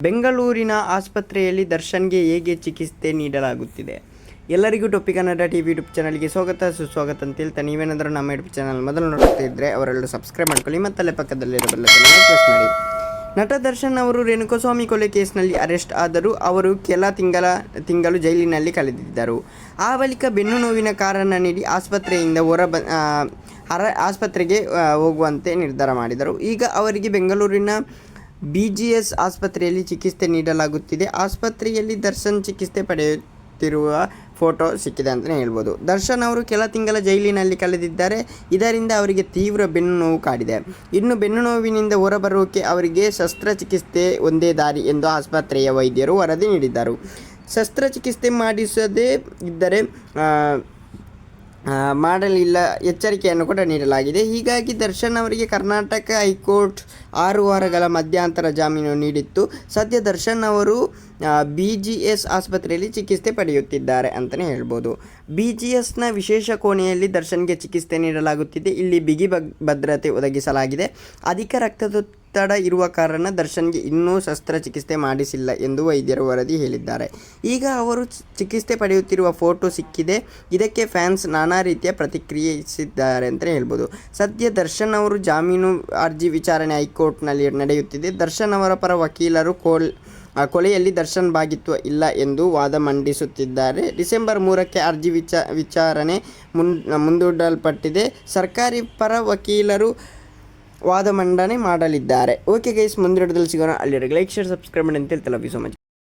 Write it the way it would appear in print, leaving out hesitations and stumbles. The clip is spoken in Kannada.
ಬೆಂಗಳೂರಿನ ಆಸ್ಪತ್ರೆಯಲ್ಲಿ ದರ್ಶನ್ಗೆ ಹೇಗೆ ಚಿಕಿತ್ಸೆ ನೀಡಲಾಗುತ್ತಿದೆ? ಎಲ್ಲರಿಗೂ ಟೊಪ್ಪಿ ಕನ್ನಡ ಟಿವಿ ಯೂಟ್ಯೂಬ್ ಚಾನಲ್ಗೆ ಸುಸ್ವಾಗತ ಅಂತ ಹೇಳ್ತಾ, ನೀವೇನಾದರೂ ನಮ್ಮ ಯೂಟ್ಯೂಬ್ ಚಾನಲ್ ಮೊದಲು ನೋಡ್ತಿದ್ರೆ ಅವರೆಲ್ಲರೂ ಸಬ್ಸ್ಕ್ರೈಬ್ ಮಾಡ್ಕೊಳ್ಳಿ ಮತ್ತು ಅಲ್ಲೇ ಪಕ್ಕದಲ್ಲಿರೋ ಬೆಲ್ ಐಕಾನ್ ಪ್ರೆಸ್ ಮಾಡಿ. ನಟ ದರ್ಶನ್ ಅವರು ರೇಣುಕಾಸ್ವಾಮಿ ಕೊಲೆ ಕೇಸ್ನಲ್ಲಿ ಅರೆಸ್ಟ್ ಆದರೂ ಅವರು ಕೆಲ ತಿಂಗಳು ಜೈಲಿನಲ್ಲಿ ಕಳೆದಿದ್ದರು. ಆ ಬಳಿಕ ಬೆನ್ನು ನೋವಿನ ಕಾರಣ ನೀಡಿ ಆಸ್ಪತ್ರೆಯಿಂದ ಆಸ್ಪತ್ರೆಗೆ ಹೋಗುವಂತೆ ನಿರ್ಧಾರ ಮಾಡಿದರು. ಈಗ ಅವರಿಗೆ ಬೆಂಗಳೂರಿನ BGS ಆಸ್ಪತ್ರೆಯಲ್ಲಿ ಚಿಕಿತ್ಸೆ ನೀಡಲಾಗುತ್ತಿದೆ. ಆಸ್ಪತ್ರೆಯಲ್ಲಿ ದರ್ಶನ್ ಚಿಕಿತ್ಸೆ ಪಡೆಯುತ್ತಿರುವ ಫೋಟೋ ಸಿಕ್ಕಿದೆ ಅಂತಲೇ ಹೇಳ್ಬೋದು. ದರ್ಶನ್ ಅವರು ಕೆಲ ತಿಂಗಳ ಜೈಲಿನಲ್ಲಿ ಕಳೆದಿದ್ದಾರೆ. ಇದರಿಂದ ಅವರಿಗೆ ತೀವ್ರ ಬೆನ್ನು ನೋವು ಕಾಡಿದೆ. ಇನ್ನು ಬೆನ್ನು ನೋವಿನಿಂದ ಹೊರಬರೋಕೆ ಅವರಿಗೆ ಶಸ್ತ್ರಚಿಕಿತ್ಸೆ ಒಂದೇ ದಾರಿ ಎಂದು ಆಸ್ಪತ್ರೆಯ ವೈದ್ಯರು ವರದಿ ನೀಡಿದ್ದಾರೆ. ಶಸ್ತ್ರಚಿಕಿತ್ಸೆ ಮಾಡಿಸದೇ ಇದ್ದರೆ ಮಾಡಲಿಲ್ಲ ಎಚ್ಚರಿಕೆಯನ್ನು ಕೂಡ ನೀಡಲಾಗಿದೆ. ಹೀಗಾಗಿ ದರ್ಶನ್ ಅವರಿಗೆ ಕರ್ನಾಟಕ ಹೈಕೋರ್ಟ್ 6 ವಾರಗಳ ಮಧ್ಯಂತರ ಜಾಮೀನು ನೀಡಿತ್ತು. ಸದ್ಯ ದರ್ಶನ್ ಅವರು BGS ಆಸ್ಪತ್ರೆಯಲ್ಲಿ ಚಿಕಿತ್ಸೆ ಪಡೆಯುತ್ತಿದ್ದಾರೆ ಅಂತಲೇ ಹೇಳ್ಬೋದು. BGSನ ವಿಶೇಷ ಕೋಣೆಯಲ್ಲಿ ದರ್ಶನ್ಗೆ ಚಿಕಿತ್ಸೆ ನೀಡಲಾಗುತ್ತಿದೆ. ಇಲ್ಲಿ ಬಿಗಿ ಭದ್ರತೆ ಒದಗಿಸಲಾಗಿದೆ. ಅಧಿಕ ರಕ್ತದೊತ್ತಡ ಇರುವ ಕಾರಣ ದರ್ಶನ್ಗೆ ಇನ್ನೂ ಶಸ್ತ್ರಚಿಕಿತ್ಸೆ ಮಾಡಿಸಿಲ್ಲ ಎಂದು ವೈದ್ಯರು ವರದಿ ಹೇಳಿದ್ದಾರೆ. ಈಗ ಅವರು ಚಿಕಿತ್ಸೆ ಪಡೆಯುತ್ತಿರುವ ಫೋಟೋ ಸಿಕ್ಕಿದೆ. ಇದಕ್ಕೆ ಫ್ಯಾನ್ಸ್ ನಾನಾ ರೀತಿಯ ಪ್ರತಿಕ್ರಿಯಿಸಿದ್ದಾರೆ ಅಂತಲೇ ಹೇಳ್ಬೋದು. ಸದ್ಯ ದರ್ಶನ್ ಅವರು ಜಾಮೀನು ಅರ್ಜಿ ವಿಚಾರಣೆ ಹೈಕೋರ್ಟ್ನಲ್ಲಿ ನಡೆಯುತ್ತಿದೆ. ದರ್ಶನ್ ಅವರ ಪರ ವಕೀಲರು ಕೊಲೆಯಲ್ಲಿ ದರ್ಶನ್ ಭಾಗಿತ್ವ ಇಲ್ಲ ಎಂದು ವಾದ ಮಂಡಿಸುತ್ತಿದ್ದಾರೆ. ಡಿಸೆಂಬರ್ 3ಕ್ಕೆ ಅರ್ಜಿ ವಿಚಾರಣೆ ಮುಂದೂಡಲ್ಪಟ್ಟಿದೆ. ಸರ್ಕಾರಿ ಪರ ವಕೀಲರು ವಾದ ಮಂಡನೆ ಮಾಡಲಿದ್ದಾರೆ. ಓಕೆ ಗೈಸ್, ಮುಂದಿನ ವಿಡಿಯೋದಲ್ಲಿ ಸಿಗೋಣ. ಅಲ್ಲಿವರೆಗೆ ಲೈಕ್, ಶೇರ್, ಸಬ್ಸ್ಕ್ರೈಬ್ ಮಾಡಿ ಅಂತ ಹೇಳ್ತಾ ಲವ್ ಯು ಸೊ ಮಚ್.